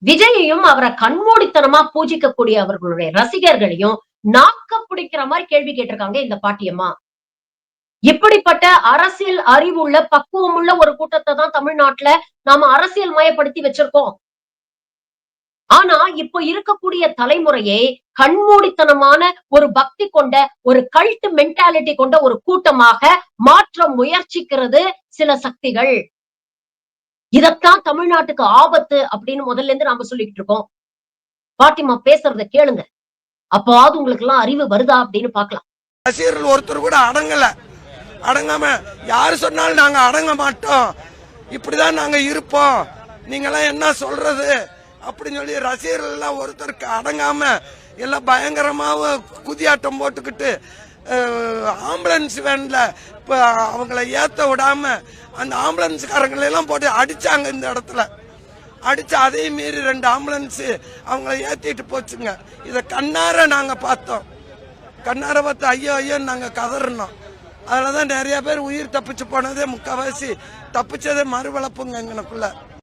விஜயையும் அவரை கண்மூடித்தனமா பூஜிக்கக்கூடிய அவர்களுடைய ரசிகர்களையும் நாக்க பிடிக்கிற மாதிரி கேள்வி கேட்டிருக்காங்க இந்த பாட்டியம்மா. இப்படிப்பட்ட அரசியல் அறிவுள்ள பக்குவமுள்ள ஒரு கூட்டத்தை தான் தமிழ்நாட்டுல நாம அரசியல் மயப்படுத்தி வச்சிருக்கோம். ஆனா இப்ப இருக்கக்கூடிய தலைமுறையை கண்மூடித்தனமான ஒரு பக்தி கொண்ட ஒரு கல்ட் மென்டாலிட்டி கொண்ட ஒரு கூட்டமாக மாற்ற முயற்சிக்கிறது சில சக்திகள். இதத்தான் தமிழ்நாட்டுக்கு ஆபத்து அப்படின்னு முதல்ல இருந்து நாம சொல்லிட்டு இருக்கோம். பாட்டிமா பேசுறத கேளுங்க. அப்பவாவது உங்களுக்கு எல்லாம் அறிவு வருதா அப்படின்னு பாக்கலாம். ரசிகர்கள் ஒருத்தர் கூட அடங்காம யாரு சொன்னாலும் நாங்க அடங்க மாட்டோம், இப்படிதான் நாங்க இருப்போம், நீங்க எல்லாம் என்ன சொல்றது அப்படின்னு சொல்லி ரசிகர்கள் எல்லாம் ஒருத்தருக்கு அடங்காம எல்லாம் பயங்கரமாவும் குதியாட்டம் போட்டுக்கிட்டு ஆம்புலன்ஸ் வேன்ல அவங்கள ஏத்த விடாம அந்த ஆம்புலன்ஸ்காரங்களை எல்லாம் போட்டு அடிச்சாங்க. இந்த இடத்துல அடிச்சு அதே மீறி 2 ஆம்புலன்ஸ் அவங்கள ஏத்திட்டு போச்சுங்க. இத கண்ணார நாங்க பார்த்தோம். கண்ணார பார்த்து ஐயோ ஐயோன்னு நாங்க கதறணும். அதனாலதான் நிறைய பேர் உயிர் தப்பிச்சு போனதே, முக்கால்வாசி தப்பிச்சதே மறுவளப்புங்க எங்களுக்குள்ள.